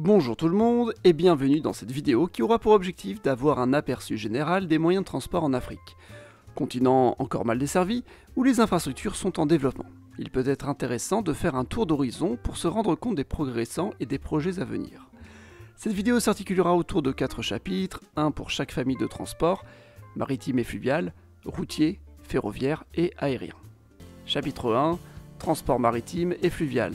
Bonjour tout le monde et bienvenue dans cette vidéo qui aura pour objectif d'avoir un aperçu général des moyens de transport en Afrique. Continent encore mal desservi, où les infrastructures sont en développement. Il peut être intéressant de faire un tour d'horizon pour se rendre compte des progrès récents et des projets à venir. Cette vidéo s'articulera autour de 4 chapitres, un pour chaque famille de transport, maritime et fluvial, routier, ferroviaire et aérien. Chapitre 1, transport maritime et fluvial.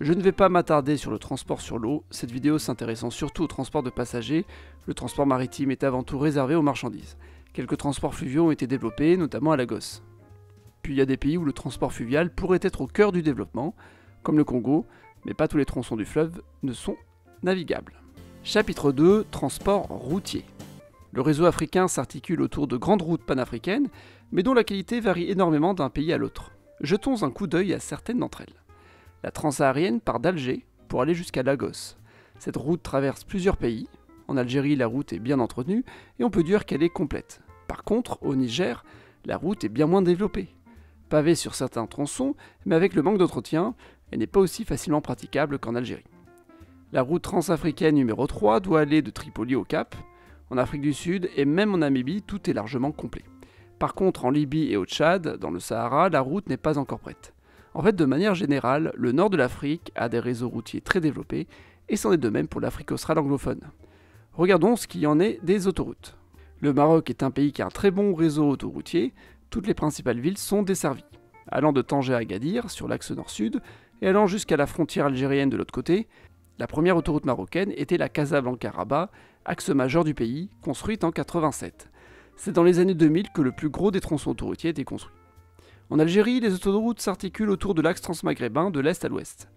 Je ne vais pas m'attarder sur le transport sur l'eau, cette vidéo s'intéressant surtout au transport de passagers. Le transport maritime est avant tout réservé aux marchandises. Quelques transports fluviaux ont été développés, notamment à Lagos. Puis il y a des pays où le transport fluvial pourrait être au cœur du développement, comme le Congo, mais pas tous les tronçons du fleuve ne sont navigables. Chapitre 2, transport routier. Le réseau africain s'articule autour de grandes routes panafricaines, mais dont la qualité varie énormément d'un pays à l'autre. Jetons un coup d'œil à certaines d'entre elles. La transsaharienne part d'Alger pour aller jusqu'à Lagos. Cette route traverse plusieurs pays. En Algérie, la route est bien entretenue et on peut dire qu'elle est complète. Par contre, au Niger, la route est bien moins développée. Pavée sur certains tronçons, mais avec le manque d'entretien, elle n'est pas aussi facilement praticable qu'en Algérie. La route transafricaine numéro 3 doit aller de Tripoli au Cap. En Afrique du Sud et même en Namibie, tout est largement complet. Par contre, en Libye et au Tchad, dans le Sahara, la route n'est pas encore prête. En fait, de manière générale, le nord de l'Afrique a des réseaux routiers très développés, et c'en est de même pour l'Afrique australe anglophone. Regardons ce qu'il y en est des autoroutes. Le Maroc est un pays qui a un très bon réseau autoroutier, toutes les principales villes sont desservies. Allant de Tanger à Agadir, sur l'axe nord-sud, et allant jusqu'à la frontière algérienne de l'autre côté, la première autoroute marocaine était la Casablanca-Rabat, axe majeur du pays, construite en 87. C'est dans les années 2000 que le plus gros des tronçons autoroutiers a été construit. En Algérie, les autoroutes s'articulent autour de l'axe transmaghrébin de l'est à l'ouest,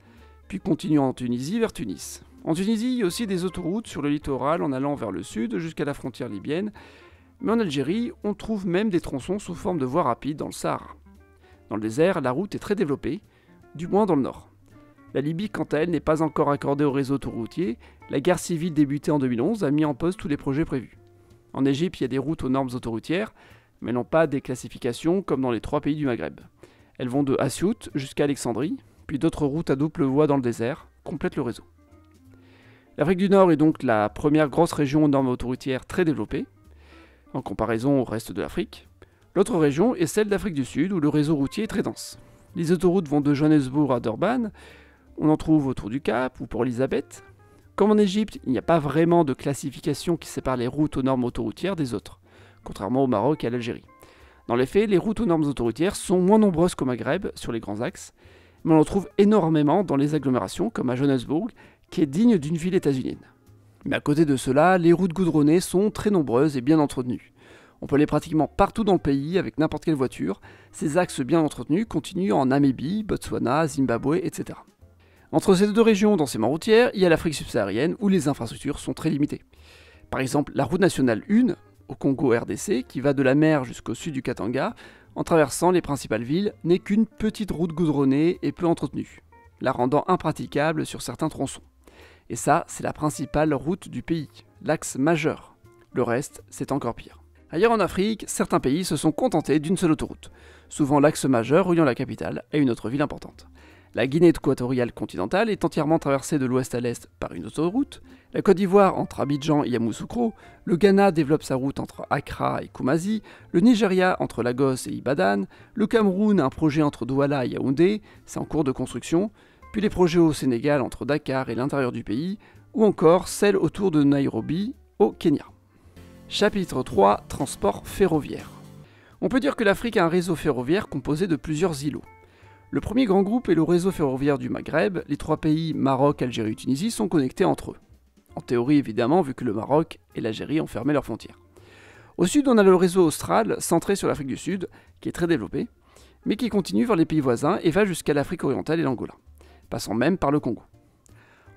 puis continuent en Tunisie vers Tunis. En Tunisie, il y a aussi des autoroutes sur le littoral en allant vers le sud jusqu'à la frontière libyenne, mais en Algérie, on trouve même des tronçons sous forme de voies rapides dans le Sahara. Dans le désert, la route est très développée, du moins dans le nord. La Libye, quant à elle, n'est pas encore accordée au réseau autoroutier. La guerre civile débutée en 2011 a mis en pause tous les projets prévus. En Égypte, il y a des routes aux normes autoroutières, mais n'ont pas des classifications comme dans les 3 pays du Maghreb. Elles vont de Assiout jusqu'à Alexandrie, puis d'autres routes à double voie dans le désert complètent le réseau. L'Afrique du Nord est donc la première grosse région aux normes autoroutières très développée, en comparaison au reste de l'Afrique. L'autre région est celle d'Afrique du Sud, où le réseau routier est très dense. Les autoroutes vont de Johannesburg à Durban, on en trouve autour du Cap ou pour Elisabeth. Comme en Égypte, il n'y a pas vraiment de classification qui sépare les routes aux normes autoroutières des autres, contrairement au Maroc et à l'Algérie. Dans les faits, les routes aux normes autoroutières sont moins nombreuses qu'au Maghreb sur les grands axes, mais on en trouve énormément dans les agglomérations comme à Johannesburg, qui est digne d'une ville états-unienne. Mais à côté de cela, les routes goudronnées sont très nombreuses et bien entretenues. On peut aller pratiquement partout dans le pays avec n'importe quelle voiture. Ces axes bien entretenus continuent en Namibie, Botswana, Zimbabwe, etc. Entre ces deux régions densément routières, il y a l'Afrique subsaharienne où les infrastructures sont très limitées. Par exemple, la route nationale 1, au Congo RDC, qui va de la mer jusqu'au sud du Katanga, en traversant les principales villes, n'est qu'une petite route goudronnée et peu entretenue, la rendant impraticable sur certains tronçons. Et ça, c'est la principale route du pays, l'axe majeur. Le reste, c'est encore pire. Ailleurs en Afrique, certains pays se sont contentés d'une seule autoroute, souvent l'axe majeur reliant la capitale à une autre ville importante. La Guinée équatoriale continentale est entièrement traversée de l'ouest à l'est par une autoroute, la Côte d'Ivoire entre Abidjan et Yamoussoukro, le Ghana développe sa route entre Accra et Koumassi, le Nigeria entre Lagos et Ibadan, le Cameroun a un projet entre Douala et Yaoundé, c'est en cours de construction, puis les projets au Sénégal entre Dakar et l'intérieur du pays, ou encore celle autour de Nairobi au Kenya. Chapitre 3, transport ferroviaire. On peut dire que l'Afrique a un réseau ferroviaire composé de plusieurs îlots. Le premier grand groupe est le réseau ferroviaire du Maghreb. Les 3 pays, Maroc, Algérie et Tunisie, sont connectés entre eux. En théorie évidemment, vu que le Maroc et l'Algérie ont fermé leurs frontières. Au sud, on a le réseau austral, centré sur l'Afrique du Sud, qui est très développé, mais qui continue vers les pays voisins et va jusqu'à l'Afrique orientale et l'Angola, passant même par le Congo.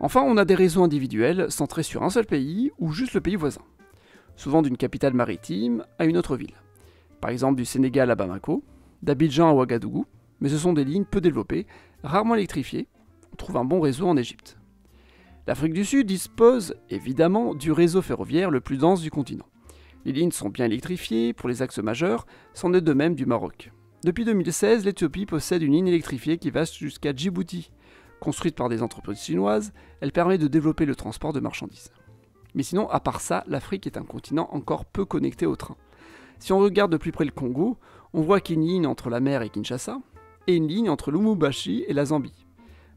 Enfin, on a des réseaux individuels, centrés sur un seul pays ou juste le pays voisin, souvent d'une capitale maritime à une autre ville. Par exemple du Sénégal à Bamako, d'Abidjan à Ouagadougou, mais ce sont des lignes peu développées, rarement électrifiées. On trouve un bon réseau en Égypte. L'Afrique du Sud dispose évidemment du réseau ferroviaire le plus dense du continent. Les lignes sont bien électrifiées pour les axes majeurs, c'en est de même du Maroc. Depuis 2016, l'Éthiopie possède une ligne électrifiée qui va jusqu'à Djibouti, Construite par des entreprises chinoises, elle permet de développer le transport de marchandises. Mais sinon, à part ça, l'Afrique est un continent encore peu connecté au train. Si on regarde de plus près le Congo, on voit qu'il y a une ligne entre la mer et Kinshasa, et une ligne entre Lubumbashi et la Zambie.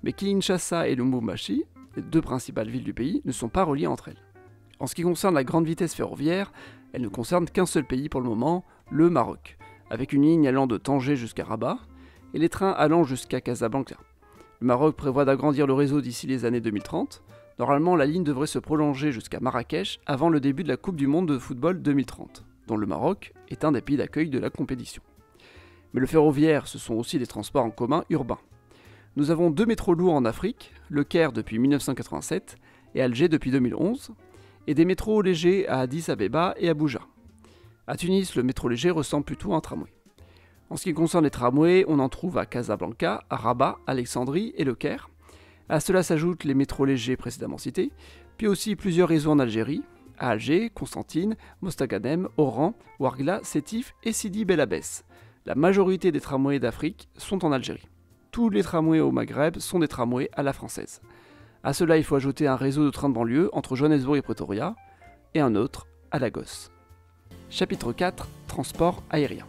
Mais Kinshasa et Lubumbashi, les deux principales villes du pays, ne sont pas reliées entre elles. En ce qui concerne la grande vitesse ferroviaire, elle ne concerne qu'un seul pays pour le moment, le Maroc, avec une ligne allant de Tanger jusqu'à Rabat, et les trains allant jusqu'à Casablanca. Le Maroc prévoit d'agrandir le réseau d'ici les années 2030. Normalement, la ligne devrait se prolonger jusqu'à Marrakech avant le début de la Coupe du Monde de football 2030, dont le Maroc est un des pays d'accueil de la compétition. Mais le ferroviaire, ce sont aussi des transports en commun urbains. Nous avons 2 métros lourds en Afrique, le Caire depuis 1987 et Alger depuis 2011, et des métros légers à Addis Abeba et Abuja. À Tunis, le métro léger ressemble plutôt à un tramway. En ce qui concerne les tramways, on en trouve à Casablanca, à Rabat, Alexandrie et le Caire. À cela s'ajoutent les métros légers précédemment cités, puis aussi plusieurs réseaux en Algérie, à Alger, Constantine, Mostaganem, Oran, Ouargla, Sétif et Sidi Bel Abbès. La majorité des tramways d'Afrique sont en Algérie. Tous les tramways au Maghreb sont des tramways à la française. À cela, il faut ajouter un réseau de trains de banlieue entre Johannesburg et Pretoria, et un autre à Lagos. Chapitre 4. Transport aérien.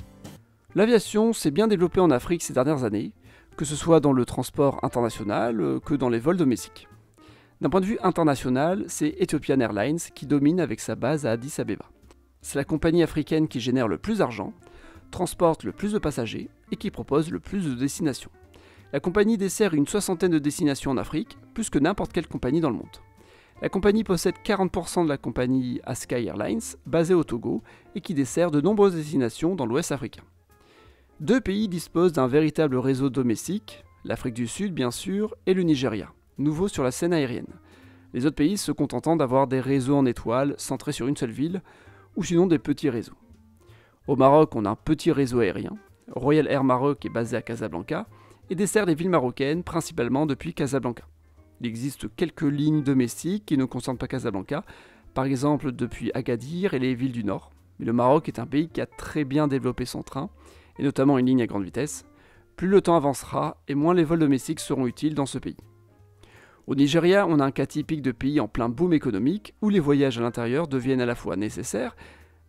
L'aviation s'est bien développée en Afrique ces dernières années, que ce soit dans le transport international que dans les vols domestiques. D'un point de vue international, c'est Ethiopian Airlines qui domine avec sa base à Addis Abeba. C'est la compagnie africaine qui génère le plus d'argent, transporte le plus de passagers et qui propose le plus de destinations. La compagnie dessert une 60aine de destinations en Afrique, plus que n'importe quelle compagnie dans le monde. La compagnie possède 40% de la compagnie Askai Airlines, basée au Togo, et qui dessert de nombreuses destinations dans l'Ouest africain. 2 pays disposent d'un véritable réseau domestique, l'Afrique du Sud bien sûr, et le Nigeria, nouveau sur la scène aérienne. Les autres pays se contentant d'avoir des réseaux en étoile, centrés sur une seule ville, ou sinon des petits réseaux. Au Maroc, on a un petit réseau aérien. Royal Air Maroc est basé à Casablanca, et dessert les villes marocaines principalement depuis Casablanca. Il existe quelques lignes domestiques qui ne concernent pas Casablanca, par exemple depuis Agadir et les villes du Nord. Mais le Maroc est un pays qui a très bien développé son train, et notamment une ligne à grande vitesse. Plus le temps avancera, et moins les vols domestiques seront utiles dans ce pays. Au Nigeria, on a un cas typique de pays en plein boom économique, où les voyages à l'intérieur deviennent à la fois nécessaires,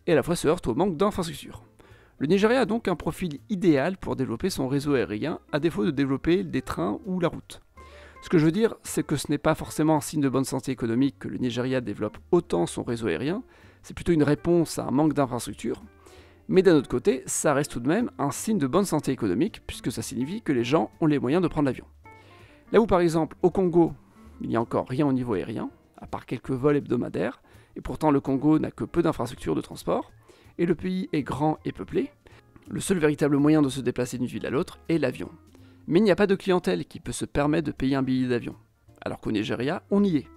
et à la fois se heurtent au manque d'infrastructures. Le Nigeria a donc un profil idéal pour développer son réseau aérien, à défaut de développer des trains ou la route. Ce que je veux dire, c'est que ce n'est pas forcément un signe de bonne santé économique que le Nigeria développe autant son réseau aérien, c'est plutôt une réponse à un manque d'infrastructures. Mais d'un autre côté, ça reste tout de même un signe de bonne santé économique, puisque ça signifie que les gens ont les moyens de prendre l'avion. Là où par exemple, au Congo, il n'y a encore rien au niveau aérien, à part quelques vols hebdomadaires, et pourtant le Congo n'a que peu d'infrastructures de transport, et le pays est grand et peuplé, le seul véritable moyen de se déplacer d'une ville à l'autre est l'avion. Mais il n'y a pas de clientèle qui peut se permettre de payer un billet d'avion, alors qu'au Nigeria, on y est.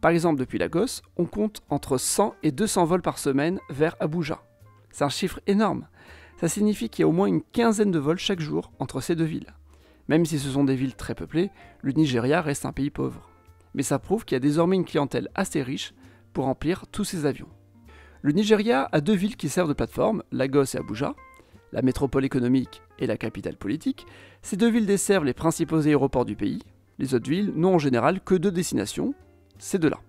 Par exemple, depuis Lagos, on compte entre 100 et 200 vols par semaine vers Abuja. C'est un chiffre énorme. Ça signifie qu'il y a au moins une quinzaine de vols chaque jour entre ces deux villes. Même si ce sont des villes très peuplées, le Nigeria reste un pays pauvre. Mais ça prouve qu'il y a désormais une clientèle assez riche pour remplir tous ces avions. Le Nigeria a 2 villes qui servent de plateforme, Lagos et Abuja, la métropole économique et la capitale politique. Ces 2 villes desservent les principaux aéroports du pays. Les autres villes n'ont en général que 2 destinations, ces 2-là.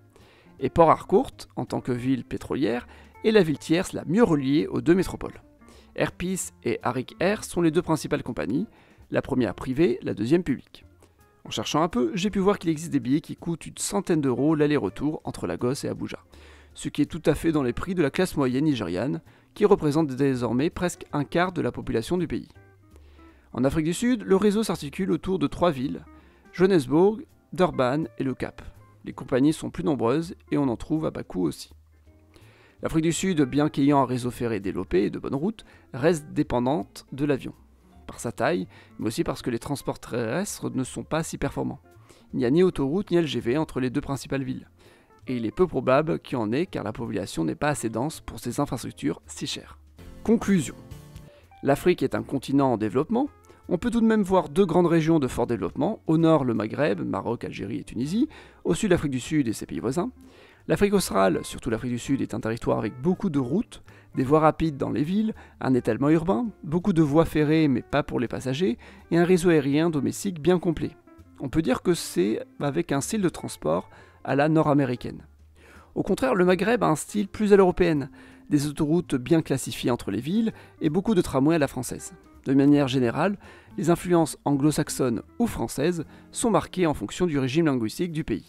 Et Port Harcourt, en tant que ville pétrolière, est la ville tierce la mieux reliée aux 2 métropoles. Air Peace et Arik Air sont les 2 principales compagnies, la première privée, la deuxième publique. En cherchant un peu, j'ai pu voir qu'il existe des billets qui coûtent une centaine d'euros l'aller-retour entre Lagos et Abuja, ce qui est tout à fait dans les prix de la classe moyenne nigériane, qui représente désormais presque un quart de la population du pays. En Afrique du Sud, le réseau s'articule autour de 3 villes, Johannesburg, Durban et le Cap. Les compagnies sont plus nombreuses et on en trouve à bas coût aussi. L'Afrique du Sud, bien qu'ayant un réseau ferré développé et de bonnes routes, reste dépendante de l'avion, par sa taille, mais aussi parce que les transports terrestres ne sont pas si performants. Il n'y a ni autoroute ni LGV entre les 2 principales villes. Et il est peu probable qu'il y en ait car la population n'est pas assez dense pour ces infrastructures si chères. Conclusion. L'Afrique est un continent en développement. On peut tout de même voir 2 grandes régions de fort développement, au nord le Maghreb, Maroc, Algérie et Tunisie, au sud l'Afrique du Sud et ses pays voisins. L'Afrique australe, surtout l'Afrique du Sud, est un territoire avec beaucoup de routes, des voies rapides dans les villes, un étalement urbain, beaucoup de voies ferrées mais pas pour les passagers, et un réseau aérien domestique bien complet. On peut dire que c'est avec un style de transport à la nord-américaine. Au contraire, le Maghreb a un style plus à l'européenne, des autoroutes bien classifiées entre les villes et beaucoup de tramways à la française. De manière générale, les influences anglo-saxonnes ou françaises sont marquées en fonction du régime linguistique du pays.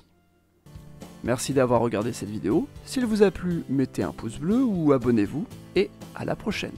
Merci d'avoir regardé cette vidéo. S'il vous a plu, mettez un pouce bleu ou abonnez-vous et à la prochaine.